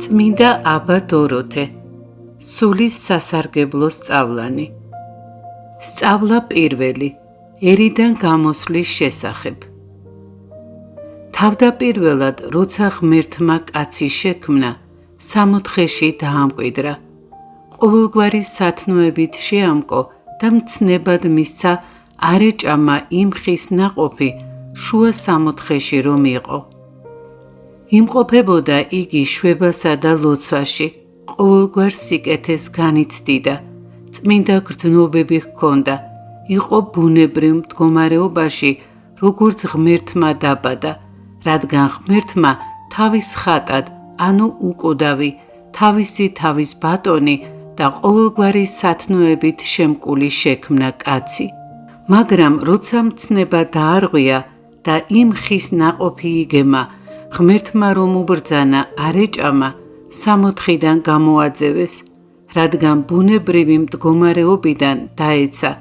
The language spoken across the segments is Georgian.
წმინდა აბა დოროთე, სულის სასარგებლო სწავლანი. სწავლა პირველი, ერიდან გამოსვლის შესახებ. თავდაპირველად, როცა ღმერთმა კაცი შექმნა, 64-ში დაამკვიდრა. ყოველგვარი სათნოებით შეამკო და მცნებად მისცა არეჭამა იმ ხის ნაყოფი შუა 64-ში რომ იყო. იმყოფებოდა იგი შვებასა და ლოცვაში, ყოველგვარ სიკეთეს განიცდიდა, წმინდა გრძნობები ჰქონდა, იყო ბუნებრივ მდგომარეობაში, როგორც ღმერთმა დაბადა, რადგან ღმერთმა თავის ხატად, ანუ უკუდავი, თავისი თავის ბატონი და ყოველგვარი სათნოებით შემკული შექმნა კაცი. მაგრამ როცა მცნება დაარღვია და იმ ხის ნაყოფი იგემა, ღმერთმა რომ უბრძანა არეჭამა, 64-დან გამოაძევეს, რადგან ბუნებრივი მდგომარეობიდან დაეცა,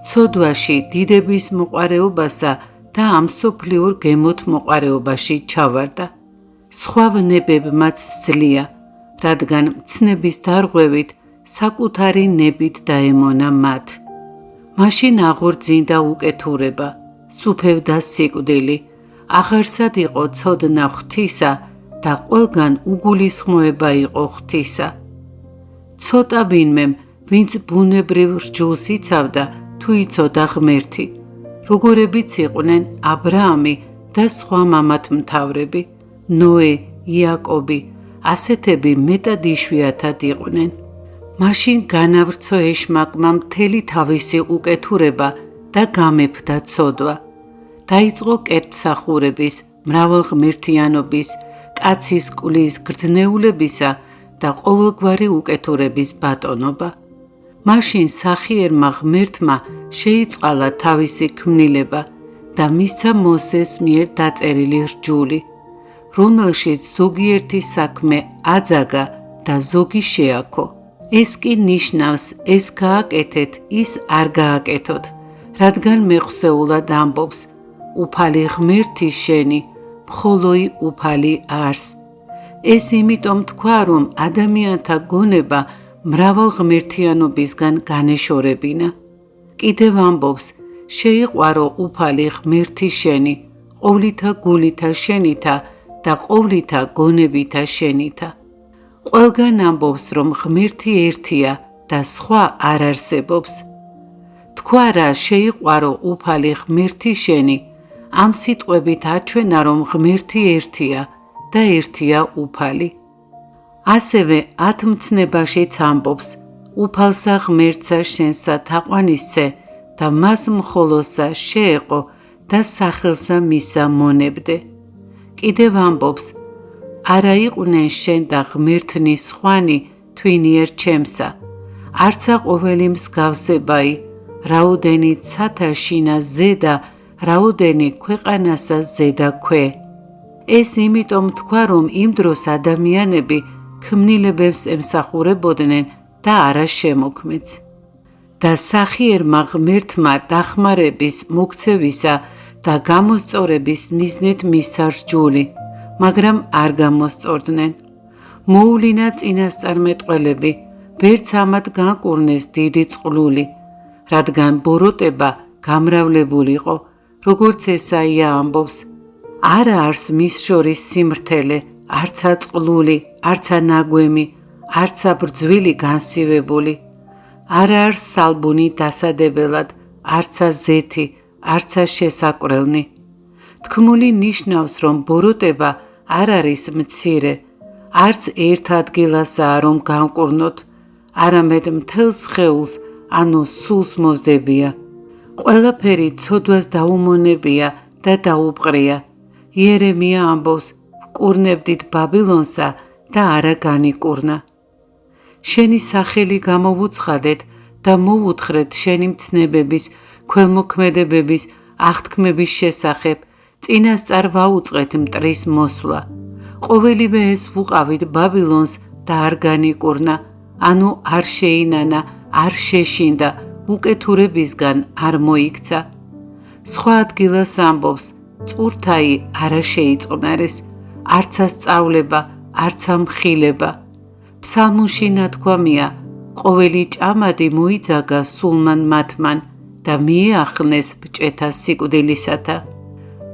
ცოდვაში დიდების მოყვარეობასა და ამ მსოფლიურ გემოთ მოყვარეობაში ჩავარდა. სხვა ვნებებმაც სძლია, რადგან მცნების დარღვევით საკუთარი ნებით დაემონა მათ. მაშინ აღორძინდა უკეთურება, სუფევდა სიკვდილი, აღარსად იყო ცოდნა ღვთისა და ყველგან უგულისხმოება იყო ღვთისა. ცოტა ვინმემ, ვინც ბუნებრივ რჯულს იცავდა, თუ იცოდა ღმერთი, როგორებიც იყვნენ აბრაამი და სხვა მამათმთავრები, ნოე, იაკობი, ასეთები მეტად იშვიათად იყვნენ. მაშინ განავრცო ეშმაკმა მთელი თავისი უკეთურება და გამეფდა ცოდვა. დაიწყო კეთმსახურების, მრავალღმერთიანობის, კაცის კulis გრძნეულებისა და ყოველგვარი უკეთურების ბატონობა. მაშინ სახიერმა ღმერთმა შეიწყალა თავისი ქმნილება და მისცა მოსეს მიერ დაწერილი რჯული, რომელშიც ზოგიერთი საქმე აძაგა და ზოგი შეაქო. ეს კი ნიშნავს, ეს გააკეთეთ, ის არ გააკეთოთ, რადგან მეხსეულად ამბობს, უფალი ღმერთი შენი, მხოლოი უფალი არს. ეს იმიტომ თქვა, რომ ადამიანთა გონება მრავალღმერთიანობისგან განეშორებინა. კიდევ ამბობს, შეიყვარო უფალი ღმერთი შენი, ყოვლითა გულითა შენითა და ყოვლითა გონებითა შენითა. ყველგან ამბობს, რომ ღმერთი ერთია და სხვა არ არსებობს. თქვა რა შეიყვარო უფალი ღმერთი შენი, ამ სიტყვებით აჩვენა, რომ ღმერთი ერთია და ერთია უფალი. ასევე ათმცნებაშიც ამბობს, უფალსა ღმერთსა შენსა თაყვანისცე და მას მხოლოსა შეეყო და სახელსა მისა მონებდე. კიდევ ამბობს, არა იყვნენ შენ და ღმერთნი სხვანი თვინიერ ჩემსა, არცა ყოველი მსგავსებაი, რაოდენი ცათა შინა ზედა, რაოდენი ქვეყანასა ზედა ქვე. ეს იმიტომ თქვა, რომ იმ დროს ადამიანები ქმნილებებს ემსახურებოდნენ და არა შემოქმედს. და სახიერმა ღმერთმა დახმარების, მოქცევისა და გამოსწორების მიზნით მისცა რჯული, მაგრამ არ გამოსწორდნენ. მოულინა წინასწარმეტყველები, ვერც ამათ განკურნეს დიდი წყლული, რადგან ბოროტება გამრავლებულიყო, როგორც ესაია ამბობს, არა არს მის შორის სიმრთელე, არცა წყლული, არცა ნაგვემი, არცა ბრძვილი განსივებული. არა არს სალბუნი დასადებელად, არცა ზეთი, არცა შესაკვრელნი. თქმული ნიშნავს, რომ ბოროტება არ არის მცირე, არც ერთ ადგილასაა რომ განკურნოთ, არამედ მთელ სხეულს, ანუ სულს მოსდებია. ყველაფერი ცოდვას დაუმონებია და დაუპყრია. იერემია ამბობს, ვკურნებდით ბაბილონსა და არა განიკურნა. შენი სახელი გამოვუცხადეთ და მოუთხრეთ შენი მცნებების, ქველმოქმედებების, აღთქმების შესახებ, წინასწარ ვაუწყეთ მტრის მოსვლა. ყოველივე ეს ვუყავით ბაბილონს და არ განიკურნა, ანუ არ შეინანა, არ შეშინდა, უკეთურებისგან არ მოიქცა. სხვა ადგილას ამბობს, წურთაი არა შეიწყნარეს, არცა სწავლება, არცა მხილება. ფსალმუნში ნათქვამია, ყოველი ჭამადი მოიძაგა სულმან მათმან და მიეახნეს ბჭეთა სიკვდილისათა.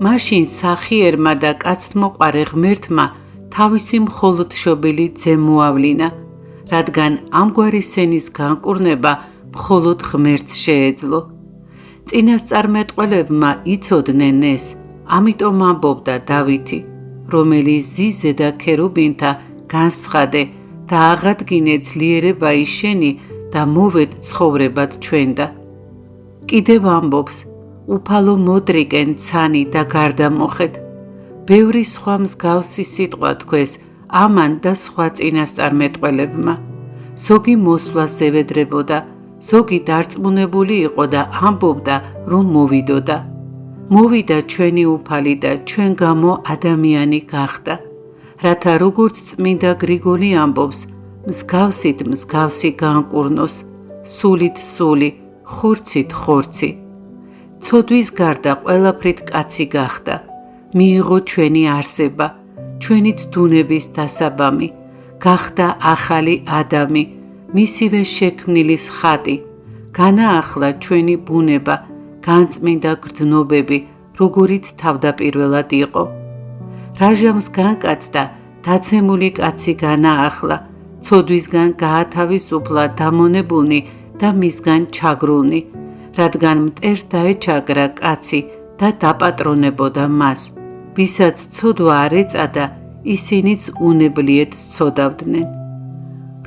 მაშინ სახიერმა და კაცთმოყვარე ღმერთმა თავისი მხოლოდ შობილი ძე მოავლინა, რადგან ამგვარი სენის განკურნება მხოლოდ ღმერთს შეეძლო. წინასწარმეტყველებმა იცოდნენ ეს, ამიტომ ამბობდა დავითი, რომელიც ზიზე და ქერუბინთა განსხადე და აღადგინე ძლიერება ისენი და მოვედ ცხოვრებად ჩვენდა. კიდევ ამბობს, უფალო მოდრიგენ ცანი და გარდა მოხეთ. ბევრი სხვა მსგავსი სიტყვა თქვეს ამან და სხვა წინასწარმეტყველებმა. ზოგი მოსვლას ევედრებოდა, ზოგი დარწმუნებული იყო და ამბობდა, რომ მოვიდოდა. მოვიდა ჩვენი უფალი და ჩვენ გამო ადამიანი გახდა. რათა როგორც წმინდა გრიგოლი ამბობს, მსგავსით მსგავსი განკურნოს, სულით სული, ხორცით ხორცი. ცოდვის გარდა ყველაფრით კაცი გახდა, მიიღო ჩვენი არსება, ჩვენი ცდუნების დასაბამი, გახდა ახალი ადამი, მისივე შექმნილის ხატი, განაახლა ჩვენი ბუნება, განწმინდა გრძნობები, როგორიც თავდაპირველად იყო. რაჟამს განკაცდა, დაცემული კაცი განაახლა, ცოდვისგან გაათავისუფლა დამონებულნი და მისგან ჩაგრულნი, რადგან მტერს დაეჩაგრა კაცი და დაპატრონებოდა მას, ვისაც ცოდვა არ ეწადა, ისინიც უნებლიეთ სცოდავდნენ.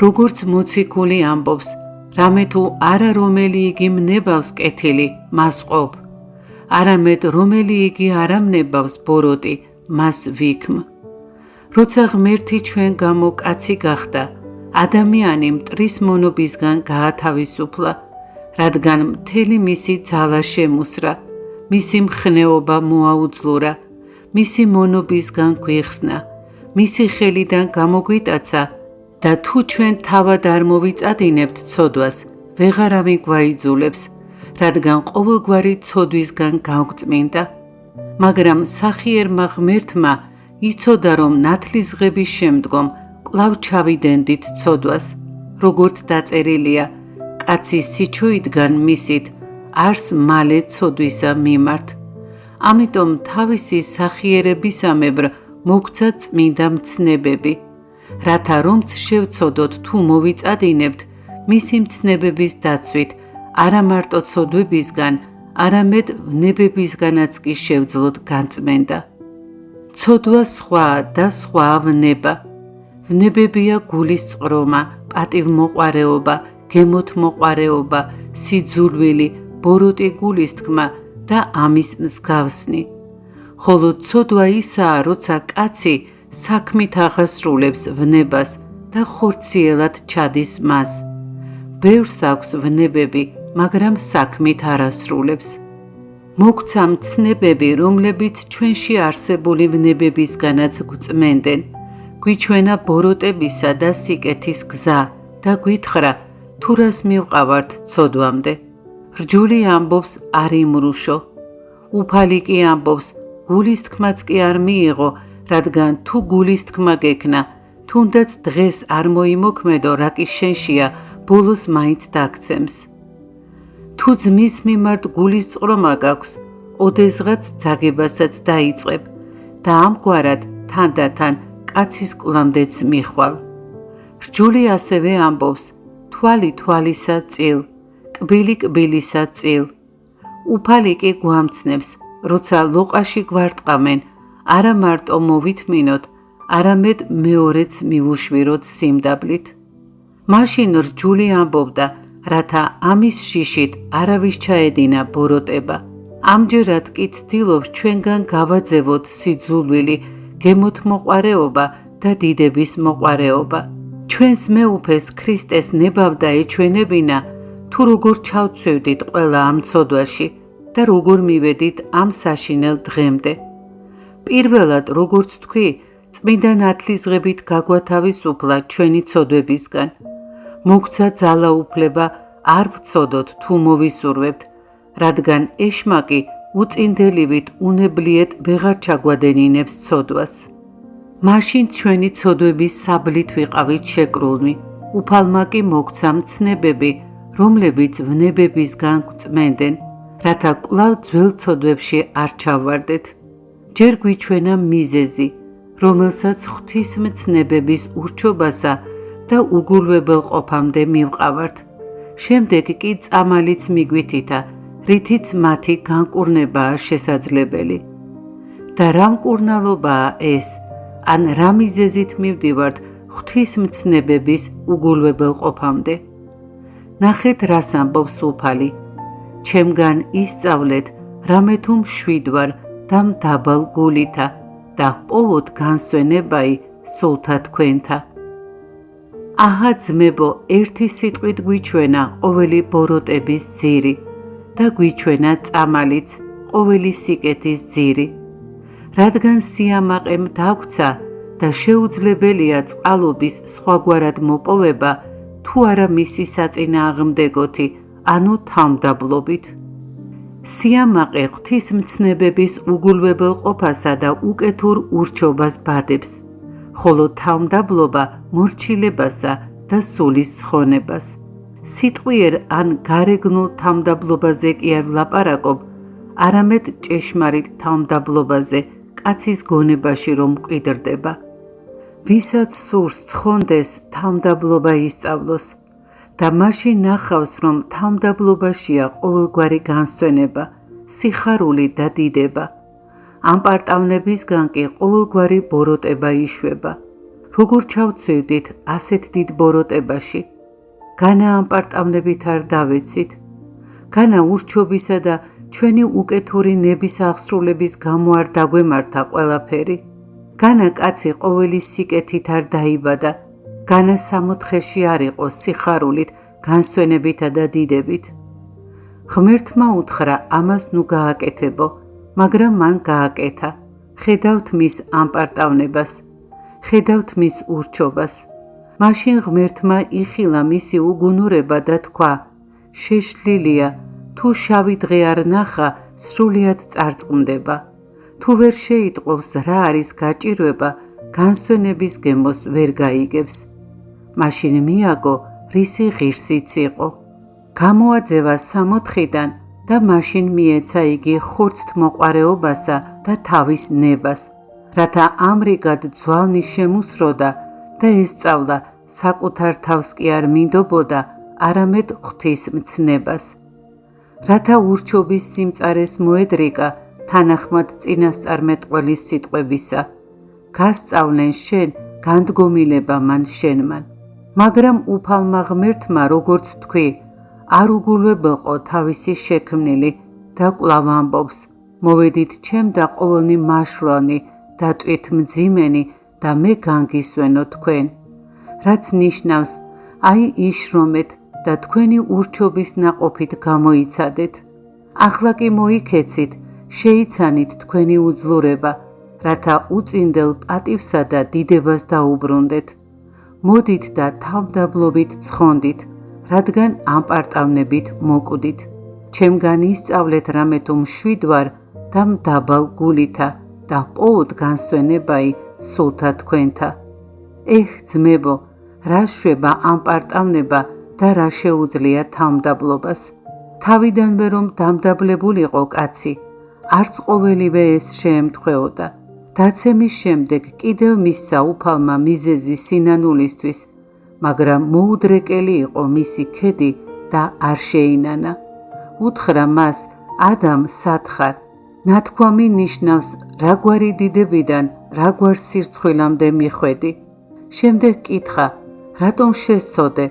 როგორც მოციქული ამბობს, რამე თუ არა რომელი იგი მნებავს კეთილი, მას ყოფ, არამედ რომელი იგი არ ამნებავს ბოროტი, მას ვიქმ. როცა ღმერთი ჩვენ გამო კაცი გახდა, ადამიანი მტრის მონობისგან გაათავისუფლა, რადგან მთელი მისი ძალა შემუსრა, მისი მხნეობა მოაუძლურა, მისი მონობისგან გვიხსნა, მისი ხელიდან გამოგვიტაცა და თუ ჩვენ თავად არ მოვიწადინებთ ცოდვას, ვეღარავინ გვაიძულებს, რადგან ყოველგვარი ცოდვისგან გავგწმინდა. მაგრამ სახიერმა ღმერთმა იცოდა, რომ ნათლისღების შემდგომ კვლავ ჩავიდენდით ცოდვას, როგორც დაწერილია, კაცი სიჩოიდან მისით, არს მალე ცოდვისა მიმართ. ამიტომ თავისი სახიერებისამებრ მოგცა წმინდა მცნებები, რათა რომც შევცოდოთ თუ მოვიწადინებთ, მისი მცნებების დაცვით, არა მარტო ცოდვებისგან, არამედ ვნებებისგანაც კი შევძლოთ განწმენდა. ცოდვა სხვაა და სხვაა ვნება. ვნებებია გულის წყრომა, პატივმოყვარეობა, გემოთმოყვარეობა, სიძულვილი, ბოროტი გულისთქმა და ამის მსგავსნი. ხოლო ცოდვა ისაა, როცა კაცი საქმით აღასრულებს ვნებას და ხორციელად ჩადის მას. ბევრს აქვს ვნებები, მაგრამ საქმით არ ასრულებს. მოგცა მცნებები, რომლებიც ჩვენში არსებული ვნებებისგანაც გვწმენდნენ, გვიჩვენა ბოროტებისა და სიკეთის გზა და გვითხრა, თუ რას მივყავართ ცოდვამდე. რჯული ამბობს არ იმრუშო, უფალი კი ამბობს, გულისთქმაც კი არ მიიღო, რადგან თუ გულისთქმა გექნა, თუნდაც დღეს არ მოიმოქმედო, რა კი შენშია, ბოლოს მაინც დაგცემს. თუ ძმის მიმართ გულის წყრომა გაქვს, ოდესღაც ძაგებასაც დაიწყებ და ამგვარად თანდათან კაცის კვლამდეც მიხვალ. რჯული ასევე ამბობს, თვალი თვალისა წილ, კბილი კბილისა წილ. უფალი კი გვამცნებს, როცა ლოყაში გვარტყამენ, არა მარტო მოვითმინოთ, არამედ მეორეც მივუშვიროთ სიმდაბლით. მაშინ რჯული ამბობდა, რათა ამის შიშით არავის ჩაედინა ბოროტება. ამჯერად კი ცდილობს ჩვენგან გავაძევოთ სიძულვილი, გემოთმოყვარეობა და დიდების მოყვარეობა. ჩვენს მეუფეს ქრისტეს ნებავდა ეჩვენებინა, თუ როგორ ჩავცვევდით ყველა ამ ცოდვაში და როგორ მივედით ამ საშინელ დღემდე. პირველად, როგორც თქვი, წმინდა ნათლისღებით გაგვათავისუფლა ჩვენი ცოდვებისგან. მოგცა ძალაუფლება არ ვცოდოთ თუ მოვისურვებთ, რადგან ეშმაკი უწინდელივით უნებლიეთ ვეღარ ჩაგვადენინებს ცოდვას. მაშინ ჩვენი ცოდვების საბლით ვიყავით შეკრულნი, უფალმა კი მოგცა მცნებები, რომლებიც ვნებებისგან გვწმენდნენ, რათა კვლავ ძველ ცოდვებში არ ჩავვარდეთ. ჯერ გვიჩვენა მიზეზი, რომელსაც ღვთისმცნებების ურჩობასა და უგულებელ ყოფამდე მივყავართ. შემდეგ კი წამალიც მიგვითითა, რითიც მათი განკურნებაა შესაძლებელი. და რა მკურნალობაა ეს, ან რა მიზეზით მივდივართ ღვთისმცნებების უგულებელ ყოფამდე? ნახეთ, რას ამბობს უფალი. ჩემგან ისწავლეთ, რამე თუ მშვიდ ვარ და მდაბალ გულითა და ჰპოვოთ განსვენებაი სულთა თქვენთა. აჰა ძმებო, ერთი სიტყვით გვიჩვენა ყოველი ბოროტების ძირი და გვიჩვენა წამალიც ყოველი სიკეთის ძირი. რადგან სიამაყემ დაგვცა და შეუძლებელია წყალობის სხვაგვარად მოპოვება, თუ არა მისი საწინააღმდეგოთი, ანუ თავმდაბლობით. სიამაყე ღვთისმცნებების უგულებელ ყოფასა და უკეთურ ურჩობას ბადებს, ხოლო თავმდაბლობა მორჩილებასა და სულის ცხონებას. სიტყვიერ ან გარეგნულ თავმდაბლობაზე კი არ ვლაპარაკობ, არამედ ჭეშმარიტ თავმდაბლობაზე, კაცის გონებაში რომ მკვიდრდება. ვისაც სურს ცხონდეს, თავმდაბლობა ისწავლოს და მაშინ ნახავს, რომ თავმდაბლობაშია ყოველგვარი განსვენება, სიხარული და დიდება. ამ პარტავნებისგან კი ყოველგვარი ბოროტება იშვება. როგორ ჩავცვივდით ასეთ დიდ ბოროტებაში? განა ამ პარტავნებით არ დავეცით? განა ურჩობისა და ჩვენი უკეთური ნების აღსრულების გამო არ დაგვემართა ყველაფერი? განა კაცი ყოველი სიკეთით არ დაიბადა? განა სამოთხეში არ იყო სიხარულით, განსვენებითა და დიდებით? ღმერთმა უთხრა ამას ნუ გააკეთებო, მაგრამ მან გააკეთა. ხედავთ მის ამ პარტავნებას, ხედავთ მის ურჩობას. მაშინ ღმერთმა იხილა მისი უგუნურება და თქვა, შეშლილია, თუ შავი დღე არ ნახა, სრულიად წარწყმდება. თუ ვერ შეიტყობს რა არის გაჭირვება, განსვენების გემოს ვერ გაიგებს. მაშინ მიაგო, რისი ღირსიც იყო. გამოაძევა სამოთხიდან და მაშინ მიეცა იგი ხორცთმოყვარეობასა და თავის ნებას, რათა ამრიგად ძვალნი შემუსროდა და ესწავლა საკუთარ თავს კი არ მინდობოდა, არამედ ღვთისმცნებას. რათა ურჩობის სიმწარეს მოედრიკა თანახმად წინასწარმეტყველის სიტყვებისა. გასწავლენ შენ განდგომილება მან შენმან. მაგრამ უფალმა ღმერთმა, როგორც თქვი, არ უგულებელყო თავისი შექმნილი და კვლავ ამბობს, მოვედით ჩემ და ყოველნი მაშვლანი და ტვით მძიმენი და მე განგისვენო თქვენ. რაც ნიშნავს, აი იშრომეთ და თქვენი ურჩობის ნაყოფით გამოიცადეთ. ახლა კი მოიქეცით, შეიცანით თქვენი უძლურება, რათა უწინდელ პატივსა და დიდებას დაუბრუნდეთ. მოდით და თავმდაბლობით ცხონდით, რადგან ამ პარტავნებით მოკვდით. ჩემგან ისწავლეთ რამე თუ მშვიდ ვარ და მდაბალ გულითა და ჰპოვოთ განსვენებაი სულთა თქვენთა. ძმებო, რა შვება ამ პარტავნება და რა შეუძლია თავმდაბლობას? თავიდანვე რომ დამდაბლებულიყო კაცი, არც ყოველივე ეს შეემთხვეოდა. დაცემის შემდეგ კიდევ მისცა უფალმა მიზეზი სინანულისთვის, მაგრამ მოუდრეკელი იყო მისი ქედი და არ შეინანა. უთხრა მას, ადამ სათხარ. ნათქვამი ნიშნავს რაგვარი დიდებიდან რაგვარ სირცხვილამდე მიხვედი. შემდეგ კითხა, რატომ შესწოდე?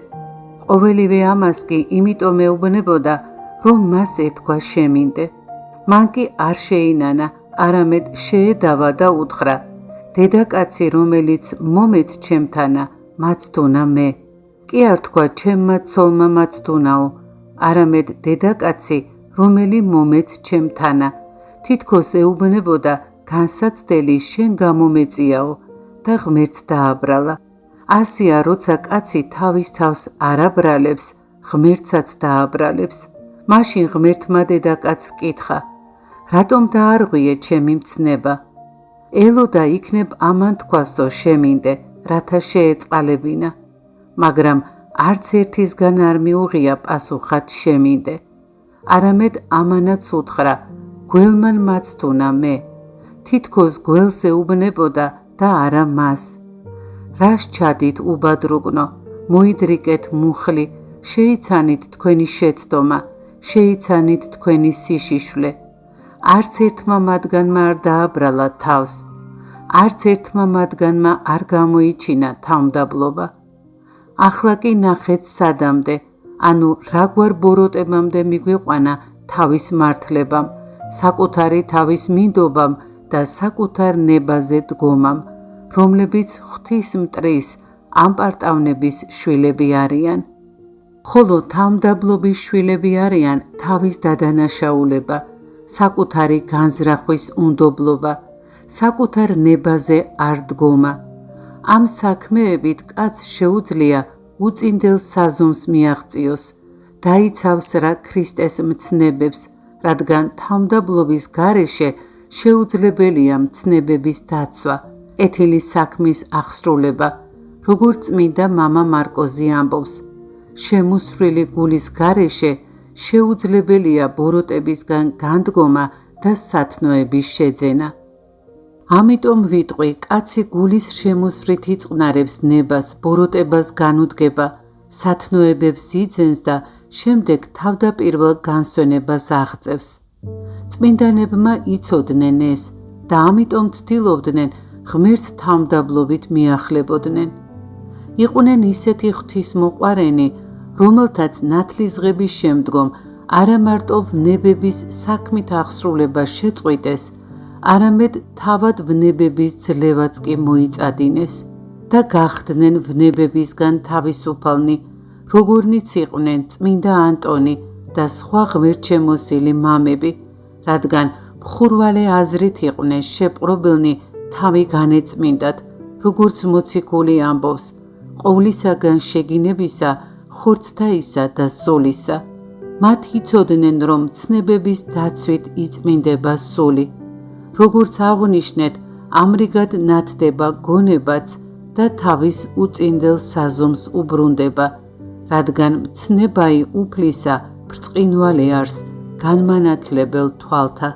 ყოველივე ამას კი იმიტომ ეუბნებოდა, რომ მას ეთქვა შემინდე. მან კი არ შეინანა, არამედ შეედავა და უთხრა, დედაკაცი რომელიც მომეც ჩემთანა, მაცდუნა მე. კი არ თქვა ჩემმა ცოლმა მაცდუნაო, არამედ დედაკაცი რომელი მომეც ჩემთანა. თითქოს ეუბნებოდა განსაცდელი შენ გამომეწიაო და ღმერთს დააბრალა. ასია როცა კაცი თავის თავს არ აბრალებს, ღმერთსაც დააბრალებს. მაშინ ღმერთმა დედაკაცს კითხა, რატომ დაარღვიე ჩემი მცნება? ელოდა იქნებ ამან თქვასო შემინდე, რათა შეეწყალებინა. მაგრამ არც ერთისგან არ მიუღია პასუხად შემინდე. არამედ ამანაც უთხრა, გველმან მაცთუნა მე. თითქოს გველს ეუბნებოდა და არა მას. რას ჩადით უბადრუგნო, მოიდრიკეთ მუხლი, შეიცანით თქვენი შეცდომა, შეიცანით თქვენი სიშიშვლე. არც ერთმა მათგანმა არ დააბრალა თავს, არც ერთმა მათგანმა არ გამოიჩინა თავმდაბლობა. ახლა კი ნახეთ სადამდე, ანუ რაგვარ ბოროტებამდე მიგვიყვანა თავის მართლებამ, საკუთარი თავის მინდობამ და საკუთარ ნებაზე დგომამ, რომლებიც ღვთის მტრის ამპარტავნების შვილები არიან. ხოლო თავმდაბლობის შვილები არიან თავის დადანაშაულება, საკუთარი განზრახვის უნდობლობა, საკუთარ ნებაზე არ დგომა. ამ საქმეებით კაცს შეუძლია უწინდელ საზომს მიაღწიოს, დაიცავს რა ქრისტეს მცნებებს, რადგან თავმდაბლობის გარეშე შეუძლებელია მცნებების დაცვა, კეთილი საქმის აღსრულება, როგორც წმინდა მამა მარკოზი ამბობს. შემოსვლილი გულის გარეშე შეუძლებელია ბოროტებისგან განდგომა და სათნოების შეძენა. ამიტომ ვიტყვი, კაცი გულის შემოსვლით იწყნარებს ნებას, ბოროტებას განუდგება, სათნოებებს იძენს და შემდეგ თავდაპირველ განსვენებას აღწევს. წმინდანებმა იცოდნენ ეს და ამიტომ ცდილობდნენ ღმერთს თავმდაბლობით მიახლებოდნენ. იყვნენ ისეთი ღვთისმოყვარენი, რომელთაც ნათლისღების შემდგომ არა მარტო ვნებების საქმით აღსრულება შეწყვიტეს, არამედ თავად ვნებების ძლევაც კი მოიწადინეს და გახდნენ ვნებებისგან თავისუფალნი, როგორნიც იყვნენ წმინდა ანტონი და სხვა ღმერთშემოსილი მამები, რადგან მხურვალე აზრით იყვნენ შეპყრობილნი თავი განეწმინდათ, როგორც მოციქული ამბობს, ყოვლისაგან შეგინებისა, ხორცთაისა და სულისა. მათ იცოდნენ, რომ ცნებების დაცვით იწმინდება სული. როგორც აღვნიშნეთ, ამრიგად ნათდება გონებაც და თავის უწინდელ საზომს უბრუნდება, რადგან მცნებაი უფლისა ბრწყინვალე არს განმანათლებელ თვალთა.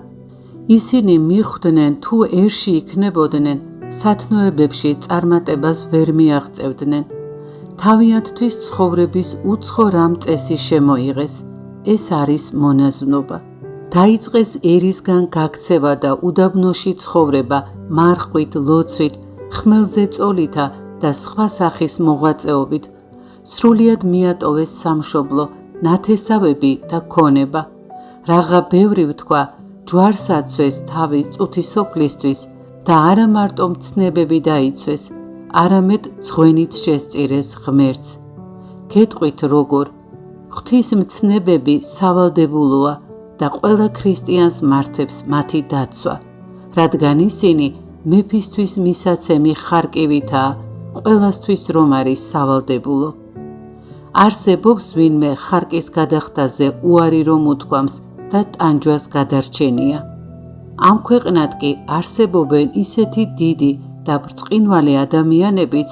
ისინი მიხვდნენ, თუ ერში იქნებოდნენ, სათნოებებში წარმატებას ვერ მიაღწევდნენ. თავიანთთვის ცხოვრების უცხო რამ წესი შემოიღეს, ეს არის მონაზვნობა. დაიწყეს ერისგან გაქცევა და უდაბნოში ცხოვრება მარხვით, ლოცვით, ხმელზე წოლითა და სხვა სახის მოღვაწეობით. სრულიად მიატოვეს სამშობლო, ნათესავები და ქონება. რაღა ბევრი ვთქვა, ჯვარს აცვეს თავი წუთისოფლისთვის და არა მარტო მცნებები დაიცვეს, არამედ ძღვენით შესწირეს ღმერთს. გეტყვით როგორ? ღვთის მცნებები სავალდებულოა და ყველა ქრისტიანს მართებს მათი დაცვა, რადგან ისინი მეფისთვის მისაცემი ხარკივითაა, ყველასთვის რომ არის სავალდებულო. არსებობს ვინმე ხარკის გადახდაზე უარი რომ უთქვამს და ტანჯვას გადარჩენია. ამ ქვეყნად კი არსებობენ ისეთი დიდი და ბრწყინვალე ადამიანებიც,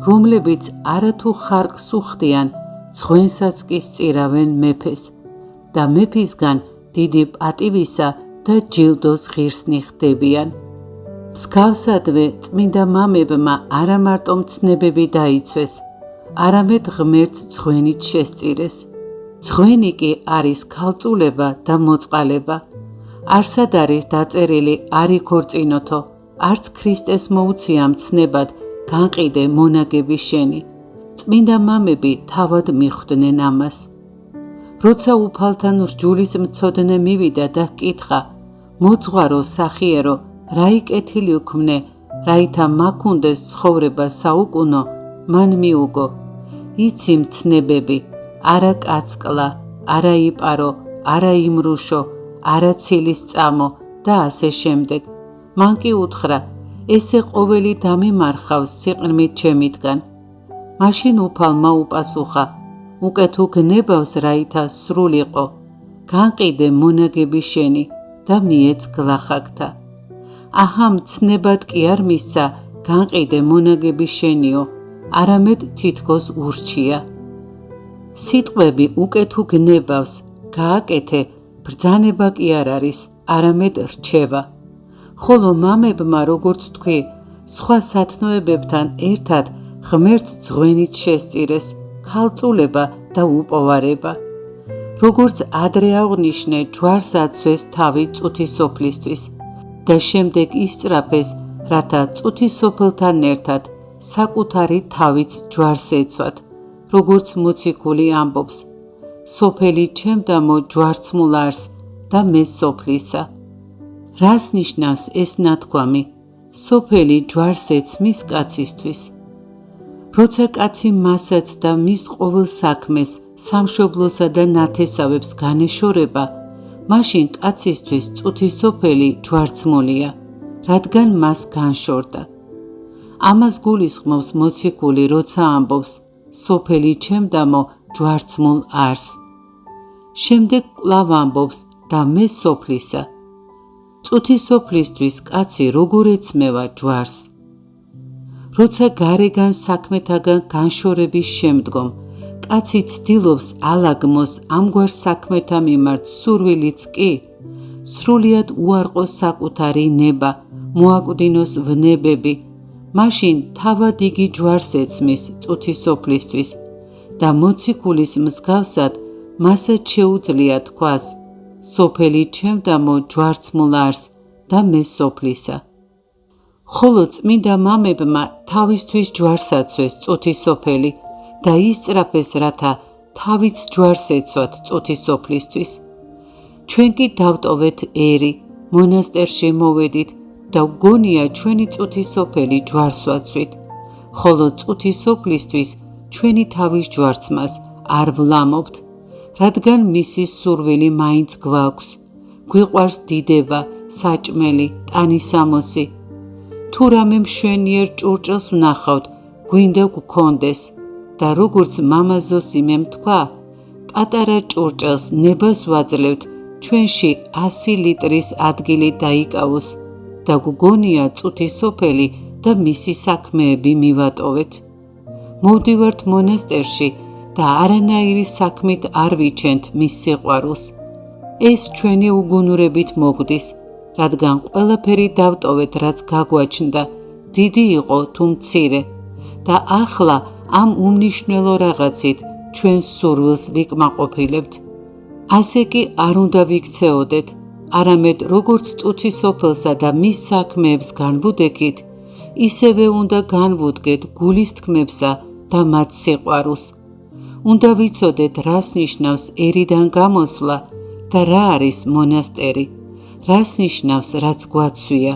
რომლებიც არათუ ხარკს უხდიან, ძღვენსაც კი სწირავენ მეფეს და მეფისგან დიდი პატივისა და ჯილდოს ღირსნი ხდებიან. მსგავსადვე წმინდა მამებმა არა მარტო მცნებები დაიცვეს, არამედ ღმერთს ძღვენით შესწირეს. ძღვენი კი არის ქალწულება და მოწყალება. არსად არის დაწერილი არ იქორწინოთო, არც ქრისტეს მოუცია მცნებად განყიდე მონაგები შენი. წმინდა მამები თავად მიხვდნენ ამას. როცა უფალთან რჯულის მცოდნე მივიდა და ჰკითხა, მოძღვარო სახიერო, რა იკეთილი უქმნე, რაითა მაქ უნდეს ცხოვრება საუკუნო, მან მიუგო, იცი მცნებები, არა კაცკლა, არა იპარო, არა იმრუშო, არა ცილის წამო და ასე შემდეგ. მან კი უთხრა, ესე ყოველი დამიმარხავს სიყრმით ჩემითგან. მაშინ უფალმა უპასუხა, უკეთ უგნებავს რაითა სრულიყო, განყიდე მონაგები შენი და მიეც გლახაკთა. აჰა მცნებად კი არ მისცა განყიდე მონაგები შენიო, არამედ თითქოს ურჩია. სიტყვები უკეთ უგნებავს, გააკეთე, ბრძანება კი არ არის, არამედ რჩევა. ხოლო მამებმა, როგორც თქვი, სხვა სათნოებებთან ერთად ღმერთს ძღვენით შესწირეს, ქალწულება და უპოვარება. როგორც ადრე აღვნიშნე, ჯვარს აცვეს თავი წუთისოფლისთვის და შემდეგ ისწრაფეს, რათა წუთისოფლთან ერთად საკუთარი თავიც ჯვარს ეცვათ, როგორც მოციქული ამბობს, სოფელი ჩემდამო ჯვარცმულ არს და მე სოფლისა. რას ნიშნავს ეს ნათქვამი? სოფელი ჯვარს ეცმის კაცისთვის. როცა კაცი მასაც და მის ყოველ საქმეს, სამშობლოსა და ნათესავებს განეშორება, მაშინ კაცისთვის წუთისოფელი ჯვარცმულია, რადგან მას განშორდა. ამას გულისხმობს მოციქული, როცა ამბობს, სოფელი ჩემდამო ჯვარცმულ არს. შემდეგ კვლავ ამბობს და მე სოფლისა. წუთისოფლისთვის კაცი როგორ ეცმევა ჯვარს? როცა გარეგან საქმეთაგან განშორების შემდგომ კაცი ცდილობს ალაგმოს ამგვარ საქმეთა მიმართ სურვილიც კი, სრულიად უარყოს საკუთარი ნება, მოაკვდინოს ვნებები, მაშინ თავად იგი ჯვარს ეცმის წუთისოფლისთვის და მოციქულის მსგავსად მასაც შეუძლია თქვას, სოფელი ჩემდამო ჯვარცმულ არს და მე სოფლისა. ხოლო წმინდა მამებმა თავისთვის ჯვარს აცვეს წუთისოფელი და ისწრაფეს, რათა თავიც ჯვარს ეცვათ წუთისოფლისთვის. ჩვენ კი დავტოვეთ ერი, მონასტერში მოვედით და გონია ჩვენი წუთისოფელი ჯვარს ვაცვით, ხოლო წუთისოფლისთვის ჩვენი თავის ჯვარცმას არ ვლამობთ, რადგან მისი სურვილი მაინც გვაქვს, გვიყვარს დიდება, საჭმელი, ტანისამოსი. თუ რამე მშვენიერ ჭურჭელს ვნახავთ, გვინდა გვქონდეს და როგორც მამა ზოსიმემ თქვა, პატარა ჭურჭელს ნებას ვაძლევთ, ჩვენში 100 ლიტრის ადგილი დაიკავოს და გვგონია წუთისოფელი და მისი საქმეები მივატოვეთ. მოვდივართ მონასტერში და არანაირი საქმით არ ვიჩენთ მის სიყვარულს. ეს ჩვენი უგუნურებით მოგდის, რადგან ყველაფერი დავტოვეთ, რაც გაგვაჩნდა, დიდი იყო თუ მცირე, და ახლა ამ უმნიშვნელო რაღაცით ჩვენს სურვილს ვიკმაყოფილებთ. ასე კი არ უნდა ვიქცეოდეთ, არამედ როგორც წუთისოფელსა და მის საქმეებს განვუდექით, ისევე უნდა განვუდგეთ გულის თქმებსა და მათ სიყვარულს. უნდა ვიცოდეთ, რას ნიშნავს ერიდან გამოსვლა და რა არის მონასტერი, რას ნიშნავს, რაც გვაცვია.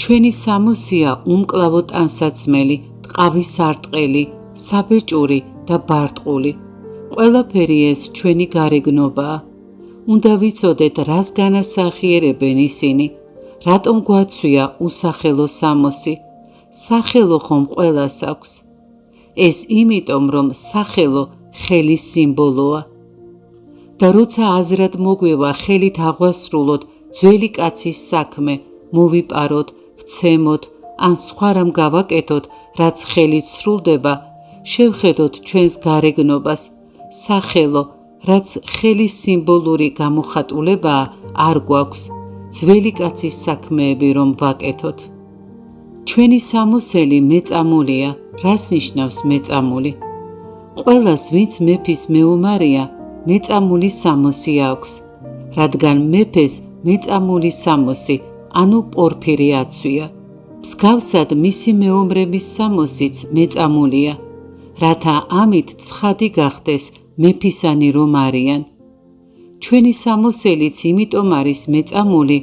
ჩვენი სამოსია უმკლავო ტანსაცმელი, ტყავის სარტყელი, საბეჭური და ბარტყული. ყველაფერი ეს ჩვენი გარეგნობაა. უნდა ვიცოდეთ, რას განასახიერებენ ისინი, რატომ გვაცვია უსახელო სამოსი. სახელო ხომ ყველას აქვს. ეს იმიტომ, რომ სახელო ხელის სიმბოლოა. და როცა აზრად მოგვევა ხელით აღვასრულოთ ძველი კაცის საქმე, მოვიპაროთ, ვცემოთ, ან სხვა რამ გავაკეთოთ, რაც ხელით სრულდება, შევხედოთ ჩვენს გარეგნობას, სახელო, რაც ხელის სიმბოლური გამოხატულებაა, არ გვაქვს, ძველი კაცის საქმეები რომ ვაკეთოთ. ჩვენი სამოსელი მეწამულია. რას ნიშნავს მეწამული? ყველას, ვინც მეფის მეომარია, მეწამული სამოსი აქვს, რადგან მეფეს მეწამული სამოსი, ანუ პორფირი აცვია. მსგავსად მისი მეომრების სამოსიც მეწამულია, რათა ამით ცხადი გახდეს მეფისანი რომ არიან. ჩვენი სამოსელიც იმიტომ არის მეწამული,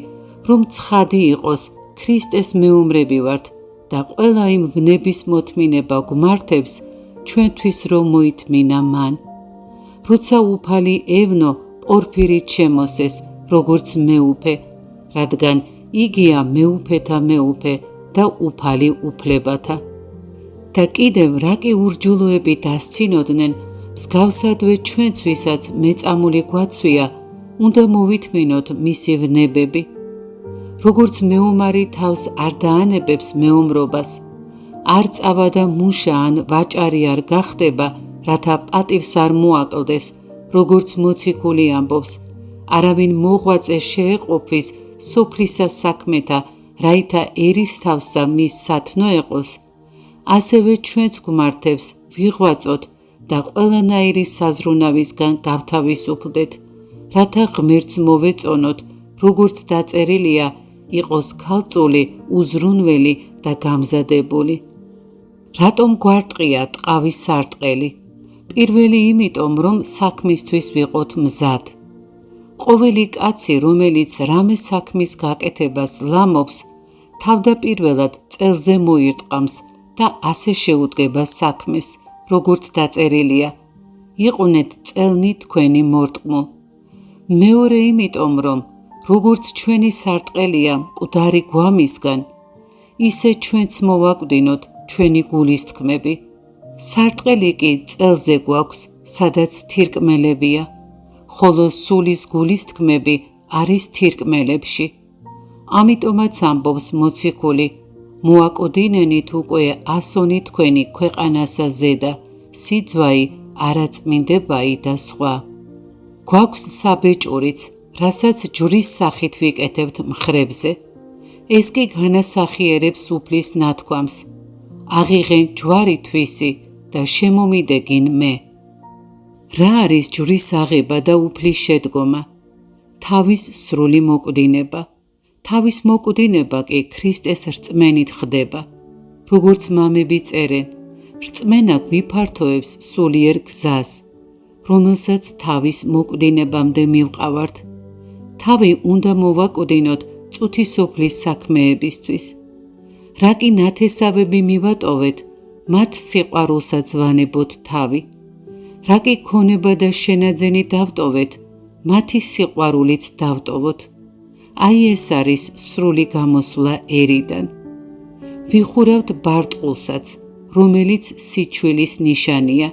რომ ცხადი იყოს ქრისტეს მეომრები ვართ და ყველა იმ ვნების მოთმინება გვმართებს ჩვენთვის რომ მოითმინა მან. როცა უფალი ევნო პორფირით შემოსეს, როგორც მეუფე, რადგან იგია მეუფეთა მეუფე და უფალი უფლებათა. და კიდევ რა კი ურჯულოები დასცინოდნენ, მსგავსადვე ჩვენც, ვისაც მეწამული გვაცვია, უნდა მოვითმინოთ მისი ვნებები. როგორც მეომარი თავს არ დაანებებს მეომრობას, არ წავა და მუშა ან ვაჭარი არ გახდება, რათა პატივს არ მოაკლდეს, როგორც მოციქული ამბობს, არავინ მოღვაწე შეეყოფის სოფლისა საქმეთა, რაითა ერისთავსა მის სათნო ეყოს, ასევე ჩვენც გვმართებს ვიღვაწოთ და ყველანაირი საზრუნავისგან გავთავისუფლდეთ, რათა ღმერთს მოვეწონოთ, როგორც დაწერილია, იყოს ქალწული, უზრუნველი და გამზადებული. რატომ გვარტყია ტყავის სარტყელი? პირველი იმიტომ, რომ საქმისთვის ვიყოთ მზად. ყოველი კაცი, რომელიც რამე საქმის გაკეთებას ლამობს, თავდაპირველად წელზე მოირტყამს და ასე შეუდგება საქმეს, როგორც დაწერილია. იყვნენ წელნი თქვენი მორტყმულ. მეორე იმიტომ, რომ როგორც ჩვენი სარტყელია მკვდარი გვამისგან, ისე ჩვენც მოვაკვდინოთ ჩვენი გულის თქმები. სარტყელი კი წელზე გვაქვს, სადაც თირკმელებია, ხოლო სულის გულის თქმები არის თირკმელებში. ამიტომაც ამბობს მოციქული, მოაკვდინენით უკვე ასონი თქვენი ქვეყანასა ზედა, სიძვაი, არაწმინდებაი და სხვა. გვაქვს საბეჭურიც, რასაც ჯვრის სახით ვიკეთებთ მხრებზე. ეს კი განასახიერებს უფლის ნათქვამს. აღიღენ ჯვარი თვისი და შემომიდეგინ მე. რა არის ჯვრის აღება და უფლის შედგომა? თავის სრული მოკვდინება. თავის მოკვდინება კი ქრისტეს რწმენით ხდება. როგორც მამები წერენ, რწმენა გვიფართოებს სულიერ გზას, რომელსაც თავის მოკვდინებამდე მივყავართ. თავი უნდა მოვაკვდინოთ წუთისოფლის საქმეებისთვის. რა კი ნათესავები მივატოვეთ, მათ სიყვარულსაც ვანებოთ თავი. რა კი ქონება და შენაძენი დავტოვეთ, მათი სიყვარულიც დავტოვოთ. აი ეს არის სრული გამოსვლა ერიდან. ვიხურავთ ბარტყულსაც, რომელიც სიჩვილის ნიშანია,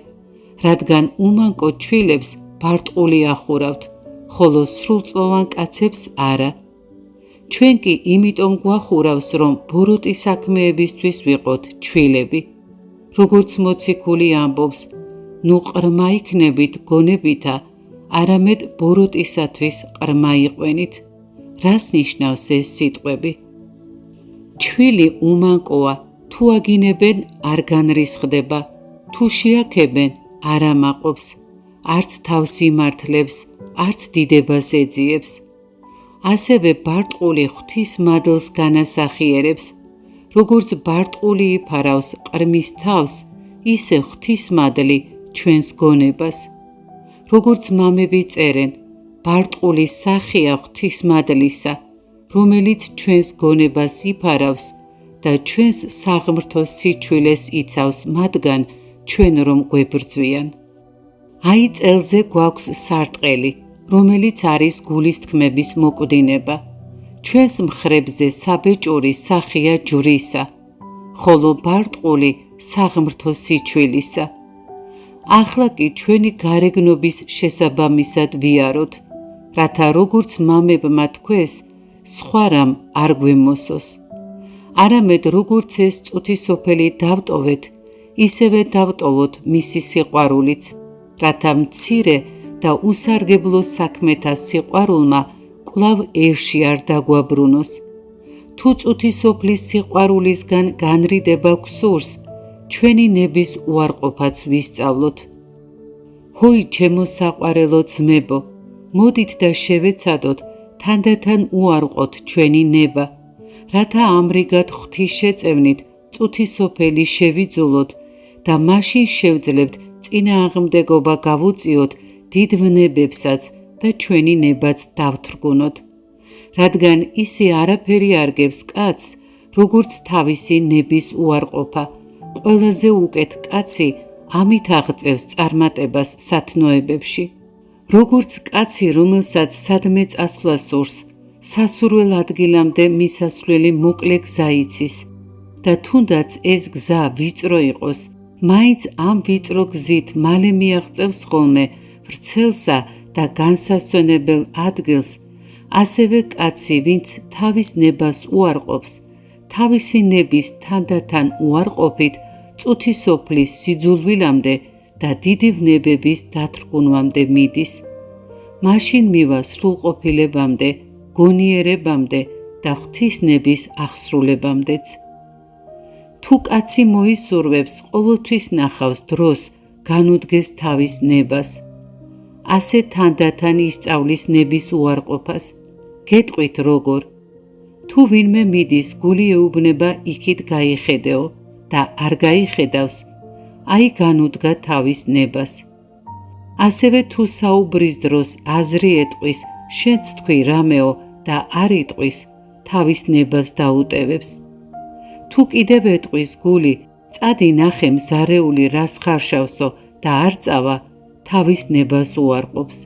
რადგან უმანკო ჩვილებს ბარტყული ახურავთ, ხოლო სრულწლოვან კაცებს არა. ჩვენ კი იმიტომ გვახურავს, რომ ბოროტი საქმეებისთვის ვიყოთ ჩვილები. როგორც მოციქული ამბობს, ნუ ყრმა იქნებით გონებითა, არამედ ბოროტისათვის ყრმა იყვენით. რას ნიშნავს ეს სიტყვები? ჩვილი უმანკოა, თუ აგინებენ არ განრისხდება, თუ შეაქებენ არ ამაყობს, არც თავს იმართლებს, არც დიდებას ეძიებს. ასევე ბარტყული ღვთის მადლს განასახიერებს, როგორც ბარტყული იფარავს ყრმის თავს, ისე ღვთის მადლი ჩვენს გონებას. როგორც მამები წერენ, ბარტყული სახეა ღვთის მადლისა, რომელიც ჩვენს გონებას იფარავს და ჩვენს საღმრთო სიჩვილეს იცავს მათგან, ჩვენ რომ გვებრძვიან. აი წელზე გვაქვს სარტყელი, რომელიც არის გულის თქმების მოკვდინება. ჩვენს მხრებზე საბეჭური სახეა ჯვრისა, ხოლო ბარტყული საღმრთო სიჩვილისა. ახლა კი ჩვენი გარეგნობის შესაბამისად ვიაროთ, რათა როგორც მამებმა თქვეს, სხვა რამ არ გვემოსოს. არამედ როგორც ეს წუთისოფელი დავტოვეთ, ისევე დავტოვოთ მისი სიყვარულიც, რათა მცირე და უსარგებლო საქმეთა სიყვარულმა კვლავ ერში არ დაგვაბრუნოს. თუ წუთისოფლის სიყვარულისგან განრიდება გვსურს, ჩვენი ნების უარყოფაც ვისწავლოთ. ჰოი ჩემო საყვარელო ძმებო, მოდით და შევეცადოთ თანდათან უარყოთ ჩვენი ნება, რათა ამრიგად ღვთის შეწევნით წუთისოფელი შევიძულოთ და მაშინ შევძლებთ წინააღმდეგობა გავუწიოთ დიდ ვნებებსაც და ჩვენი ნებაც დავთრგუნოთ. რადგან ისე არაფერი არ გებს კაცს, როგორც თავისი ნების უარყოფა, ყველაზე უკეთ კაცი ამით აღწევს წარმატებას სათნოებებში. როგორც კაცი, რომელსაც სადმე წასვლა სურს, სასურველ ადგილამდე მისასვლელი მოკლე გზა იცის და თუნდაც ეს გზა ვიწრო იყოს, მაინც ამ ვიწრო გზით მალე მიაღწევს ხოლმე ვრცელსა და განსასვენებელ ადგილს, ასევე კაცი, ვინც თავის ნებას უარყოფს, თავისი ნების თანდათან უარყოფით წუთისოფლის სიძულვილამდე და დიდი ვნებების დათრგუნვამდე მიდის. მაშინ მივა სრულყოფილებამდე, გონიერებამდე და ღვთისნების აღსრულებამდეც. თუ კაცი მოისურვებს ყოველთვის ნახავს დროს განუდგეს თავის ნებას, ასე თანდათან ისწავლის ნების უარყოფას. გეტყვით როგორ? თუ ვინმე მიდის გული ეუბნება იქით გაიხედეო და არ გაიხედავს, აი განუდგა თავის ნებას. ასევე თუ საუბრის დროს აზრი ეტყვის, შენც თქვი რამეო და არ იტყვის, თავის ნებას დაუტევებს. თუ კიდევ ეტყვის გული, წადი ნახე მზარეული რას ხარშავსო და არ წავა, თავის ნებას უარყოფს.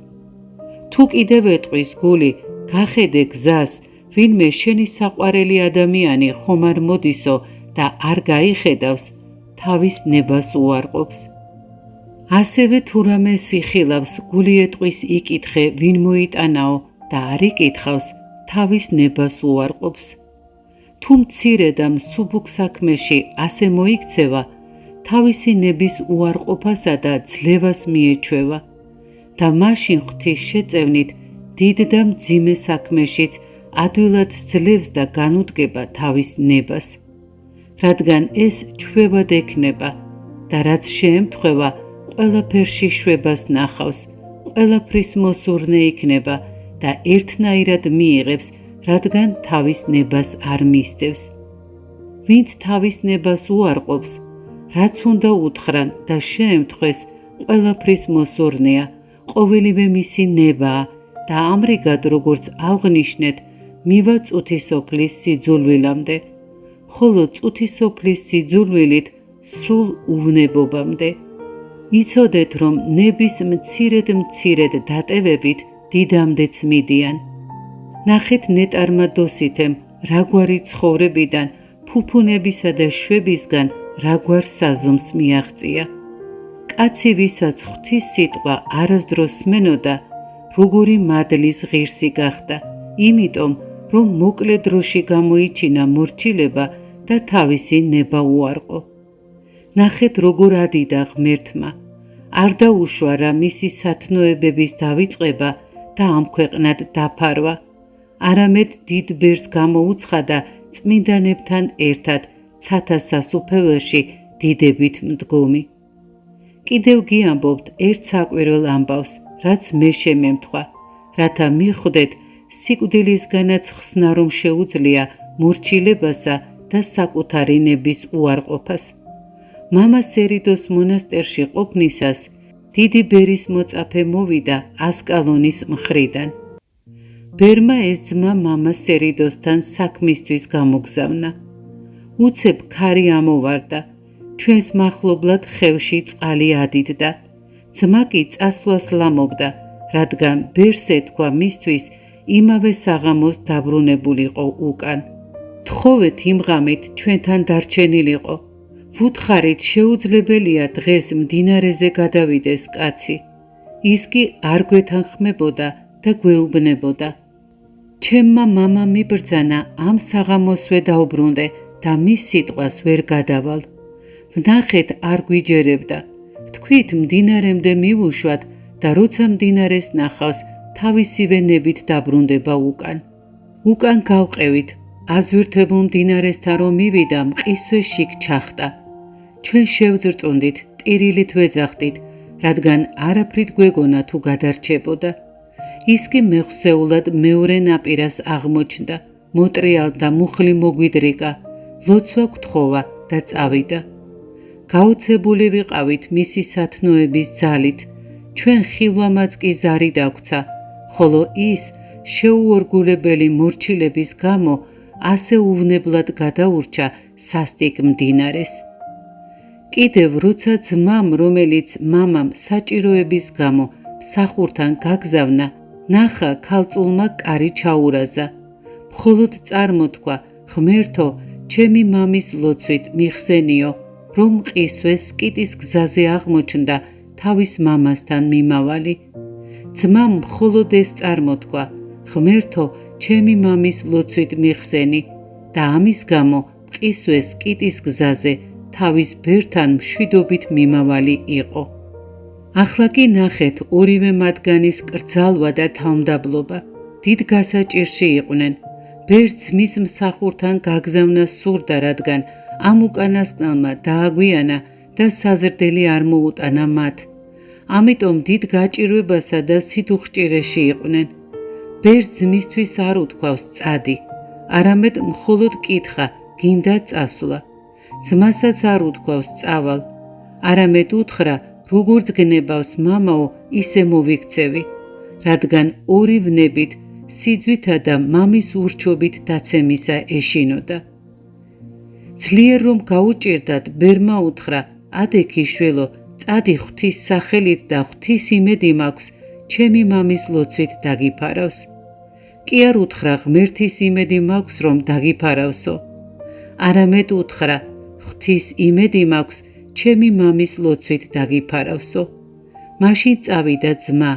თუ კიდევ ეტყვის გული, გახედე გზას, ვინმე შენი საყვარელი ადამიანი ხომ არ მოდისო და არ გაიხედავს, თავის ნებას უარყოფს. ასევე თუ რამე სიხილავს, გული ეტყვის იკითხე, ვინ მოიტანაო და არ იკითხავს, თავის ნებას უარყოფს. თუ მცირე და მსუბუქ საქმეში ასე მოიქცევა, თავისი ნების უარყოფასა და ძლევას მიეჩვევა და მაშინ ღვთის შეწევნით დიდ და მძიმე საქმეშიც ადვილად ძლევს და განუდგება თავის ნებას, რადგან ეს ჩვევად ექნება და რაც შეემთხვევა, ყველაფერში შვებას ნახავს, ყველაფრის მოსურნე იქნება და ერთნაირად მიიღებს, რადგან თავის ნებას არ მისდევს. ვინც თავის ნებას უარყოფს, რაც უნდა უთხრან და შეემთხვეს, ყველაფრის მოსურნეა, ყოველივე მისი ნებაა და ამრიგად როგორც აღვნიშნეთ, მივა წუთისოფლის სიძულვილამდე, ხოლო წუთისოფლის სიძულვილით სრულ უვნებობამდე. იცოდეთ, რომ ნების მცირედ დატევებით დიდამდეც მიდიან. ნახეთ ნეტარმა დოსითემ, რაგვარი ცხოვრებიდან, ფუფუნებისა და შვებისგან რაგვარ საზომს მიაღწია. კაცი, ვისაც ღვთის სიტყვა არასდროს სმენოდა, როგორი მადლის ღირსი გახდა, იმიტომ, რომ მოკლე დროში გამოიჩინა მორჩილება და თავისი ნება უარყო. ნახეთ როგორ ადიდა ღმერთმა, არ დაუშვა რა მისი სათნოებების დავიწყება და ამ ქვეყნად დაფარვა, არამედ დიდ ბერს გამოუცხადა წმინდანებთან ერთად ცათა სასუფეველში დიდებით მდგომი. კიდევ გიამბობთ ერთ საკვირველ ამბავს, რაც მე შემემთხვა, რათა მიხვდეთ სიკვდილისგანაც ხსნა რომ შეუძლია მორჩილებასა და საკუთარი ნების უარყოფას. მამა სერიდოს მონასტერში ყოფნისას დიდი ბერის მოწაფე მოვიდა ასკალონის მხრიდან. ბერმა ეს ძმა მამა სერიდოსთან საქმისთვის გამოგზავნა. უცებ ქარი ამოვარდა, ჩვენს მახლობლად ხევში წყალი ადიდდა. ძმა კი წასვლას ლამობდა, რადგან ბერს ეთქვა მისთვის იმავე საღამოს დაბრუნებულიყო უკან. თხოვეთ იმ ღამით ჩვენთან დარჩენილიყო. ვუთხარით შეუძლებელია დღეს მდინარეზე გადავიდეს კაცი. ის კი არ გვეთანხმებოდა და გვეუბნებოდა. ჩემმა მამამ მიბრძანა ამ საღამოსვე დაუბრუნდე და მის სიტყვას ვერ გადავალ. ვნახეთ არ გვიჯერებდა. ვთქვით მდინარემდე მივუშვათ და როცა მდინარეს ნახავს, თავისივე ნებით დაბრუნდება უკან. უკან გავყევით, აზვირთებულ მდინარესთან რომ მივიდა, მყისვე შიგ ჩახტა. ჩვენ შევძრწუნდით, ტირილით ვეძახდით, რადგან არაფრით გვეგონა თუ გადარჩებოდა. ის კი მეხსეულად მეორე ნაპირას აღმოჩნდა, მოტრიალდა, მუხლი მოგვიდრიკა, ლოცვა გთხოვა და წავიდა. გაოცებული ვიყავით მისი სათნოების ძალით, ჩვენ ხილვამაც კი ზარი დაგვცა, ხოლო ის შეუორგულებელი მორჩილების გამო ასე უვნებლად გადაურჩა სასტიკ მდინარეს. კიდევ როცა ძმამ, რომელიც მამამ საჭიროების გამო მსახურთან გაგზავნა, ნახა ქალწულმა კარი ჩაურაზა. მხოლოდ წარმოთქვა, ღმერთო, ჩემი მამის ლოცვით მიხსენიო, რომ მყისვე სკიტის გზაზე აღმოჩნდა თავის მამასთან მიმავალი. ძმამ მხოლოდ ეს წარმოთქვა: ღმერთო, ჩემი მამის ლოცვით მიხსენი და ამის გამო მყისვეს კიტის გზაზე თავის ბერთან მშვიდობით მიმავალი იყო. ახლა კი ნახეთ ორივე მათგანის კრძალვა და თავმდაბლობა. დიდ გასაჭირში იყვნენ. ბერც მის მსახურთან გაგზავნა სურდა, რადგან ამ უკანასკნელმა დააგვიანა და საზრდელი არ მოუტანა მათ. ამიტომ დიდ გაჭირვებასა და სიდუხჭირეში იყვნენ. ბერს ძმისთვის არ უთქვავს წადი, არამედ მხოლოდ კითხა, გინდა წასვლა. ძმასაც არ უთქვავს წავალ, არამედ უთხრა, როგორც გნებავს მამაო, ისე მოვიქცევი, რადგან ორი ვნებით სიძვითა და მამის ურჩობით დაცემისა ეშინოდა. ძლიერ რომ გაუჭირდათ, ბერმა უთხრა, ადე ქიშვილო, წადი ღვთის სახელით და ღვთის იმედი მაქვს, ჩემი მამის ლოცვით დაგიფარავს. კი არ უთხრა, ღმერთის იმედი მაქვს, რომ დაგიფარავსო, არამედ უთხრა, ღვთის იმედი მაქვს, ჩემი მამის ლოცვით დაგიფარავსო. მაშინ წავიდა ძმა,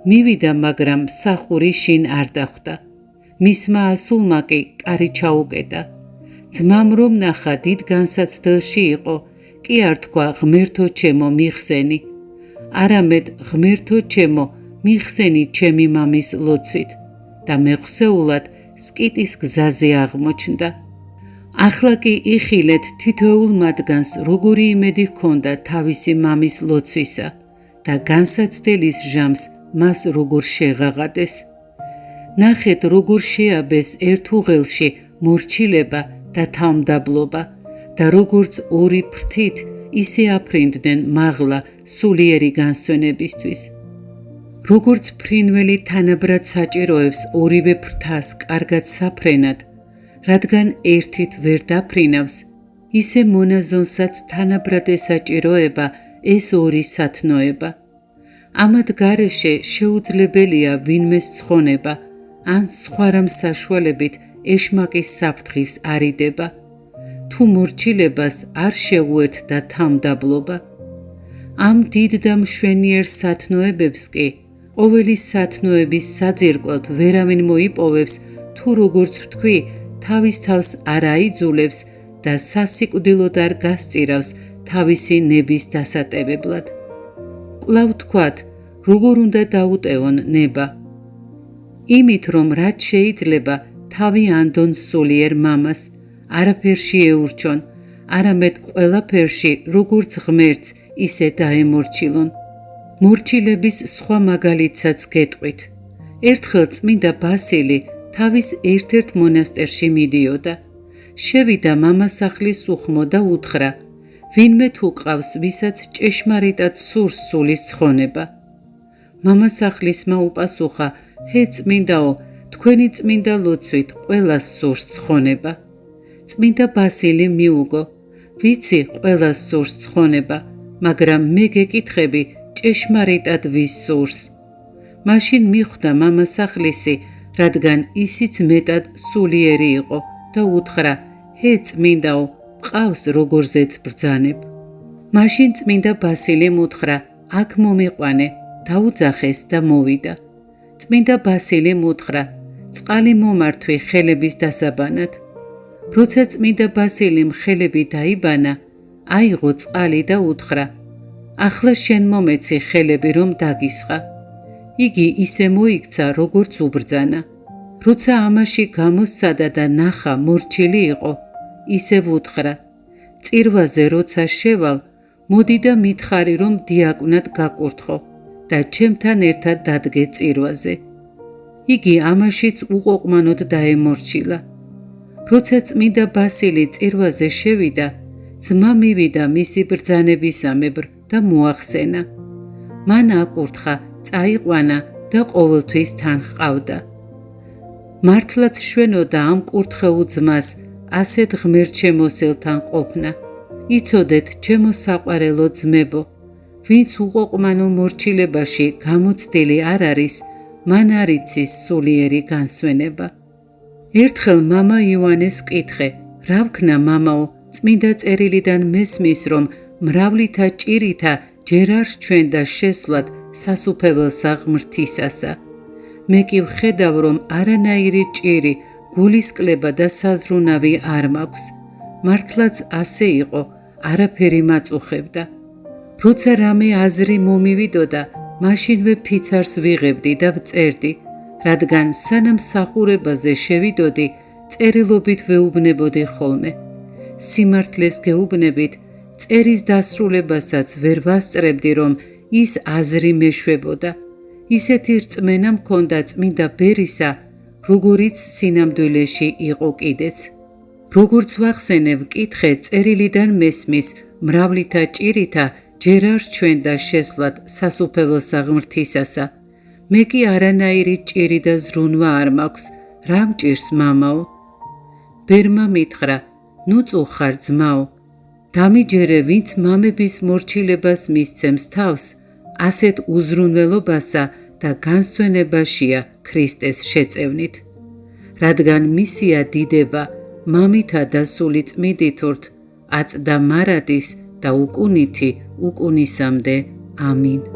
მივიდა, მაგრამ მსახური შინ არ დახვდა. მისმა ასულმა კი კარი ჩაუკეტა. ძმამ რომ ნახა, დიდ განსაცდელში იყო, კი არ თქვა, ღმერთო ჩემო, მიხსენი, არამედ ღმერთო ჩემო, მიხსენი ჩემი მამის ლოცვით და მეხსეულად სკიტის გზაზე აღმოჩნდა. ახლა კი იხილეთ თითოეულ მათგანს როგორი იმედი ჰქონდა თავისი მამის ლოცვისა და განსაცდელის ჟამს მას როგორ შეღაღადეს. ნახეთ როგორ შეაბეს ერთუღელში მორჩილება და თავმდაბლობა და როგორც ორი ფრთით ისე აფრინდნენ მაღლა სულიერი განსვენებისთვის. როგორც ფრინველი თანაბრად საჭიროებს ორივე ფრთას კარგად საფრენად, რადგან ერთით ვერ დაფრინავს, ისე მონაზონსაც თანაბრად ესაჭიროება ეს ორი სათნოება. ამათ გარეშე შეუძლებელია ვინმეს ცხონება, ან სხვა რამ საშუალებით ეშმაკის საფრთხის არიდება, თუ მორჩილებას არ შეუერთდა თავმდაბლობა. ამ დიდ და მშვენიერ სათნოებებს კი ყოველი სათნოების საძირკვლად ვერავინ მოიპოვებს, თუ როგორც ვთქვი, თავის თავს არ აიძულებს და სასიკვდილოდ არ გასწირავს თავისი ნების დასატევებლად. კვლავ თქვათ, როგორ უნდა დაუტევონ ნება? იმით, რომ რაც შეიძლება თავი ანდონ სულიერ მამას, არაფერში ეურჩონ, არამედ ყველაფერში როგორც ღმერთს ისე დაემორჩილონ. მორჩილების სხვა მაგალითსაც გეტყვით. ერთხელ წმინდა ბასილი თავის ერთ-ერთ მონასტერში მიდიოდა. შევიდა მამასახლის უხმო და უთხრა, ვინმე თუ ყავს, ვისაც ჭეშმარიტად სურს სულის ცხონება. მამასახლისმა უპასუხა, ჰე წმინდაო, თქვენი წმინდა ლოცვით ყველას სურს ცხონება. წმინდა ბასილი მიუგო, ვიცი ყველას სურს ცხონება, მაგრამ მე გეკითხები, ჭეშმარიტად ვის სურს? მაშინ მიხვდა მამასახლისი, რადგან ისიც მეტად სულიერი იყო და უთხრა, ჰე წმინდაო, მყავს როგორზეც ბრძანებ. მაშინ წმინდა ბასილიმ უთხრა, აქ მომიყვანე, დაუძახეს და მოვიდა. წმინდა ბასილიმ უთხრა, წყალი მომართვი ხელების დასაბანად. როცა წმინდა ბასილიმ ხელები დაიბანა, აიღო წყალი და უთხრა, ახლა შენ მომეცი ხელები რომ დაგისხა. იგი ისე მოიქცა, როგორც უბრძანა. როცა ამაში გამოსცადა და ნახა მორჩილი იყო, ისევ უთხრა, წირვაზე როცა შევალ, მოდი და მითხარი, რომ დიაკვნად გაკურთხო და ჩემთან ერთად დადგე წირვაზე. იგი ამაშიც უყოყმანოდ დაემორჩილა. როცა წმინდა ბასილი წირვაზე შევიდა, ძმა მივიდა მისი ბრძანებისამებრ და მოახსენა. მან აკურთხა, წაიყვანა და ყოველთვის თან ჰყავდა. მართლაც შვენოდა ამ კურთხეულ ძმას ასეთ ღმერთშემოსილთან ყოფნა. იცოდეთ, ჩემო საყვარელო ძმებო, ვინც უყოყმანო მორჩილებაში გამოცდილი არ არის, მან არ იცის სულიერი განსვენება. ერთხელ მამა იოანეს ვკითხე, რა ვქნა მამაო, წმინდა წერილიდან მესმის, რომ მრავლითა ჭირითა ჯერ არ სჩვენდა შესვლად სასუფეველსა ღმრთისასა. მე კი ვხედავ, რომ არანაირი ჭირი, გულისკლება და საზრუნავი არ მაქვს. მართლაც ასე იყო, არაფერი მაწუხებდა. როცა რამე აზრი მომივიდოდა, მაშინვე ფიცარს ვიღებდი და ვწერდი, რადგან სანამ სახურებაზე შევიდოდი, წერილობით ვეუბნებოდი ხოლმე. სიმართლეს გეუბნებით, წერის დასრულებასაც ვერ ვასწრებდი, რომ ის აზრი მეშვებოდა. ისეთი რწმენა მქონდა წმინდა ბერისა, როგორიც სინამდვილეში იყო კიდეც. როგორც ვახსენებ, კითხე წერილიდან მესმის, მრავლითა ჭირითა ჯერ არ ჩვენდა შესვლად სასუფეველსა ღმრთისასა. მე კი არანაირი ჭირი და ზრუნვა არ მაქვს, რა მჭირს მამაო? ბერმა მითხრა, ნუ წუხარ ძმაო, დამიჯერე, ვინც მამების მორჩილებას მისცემს თავს, ასეთ უზრუნველობასა და განსვენებაშია ქრისტეს შეწევნით. რადგან მისია დიდება, მამითა და სული წმიდითურთ, აწდა მარადის და უკუნითი უკუნისამდე. ამინ.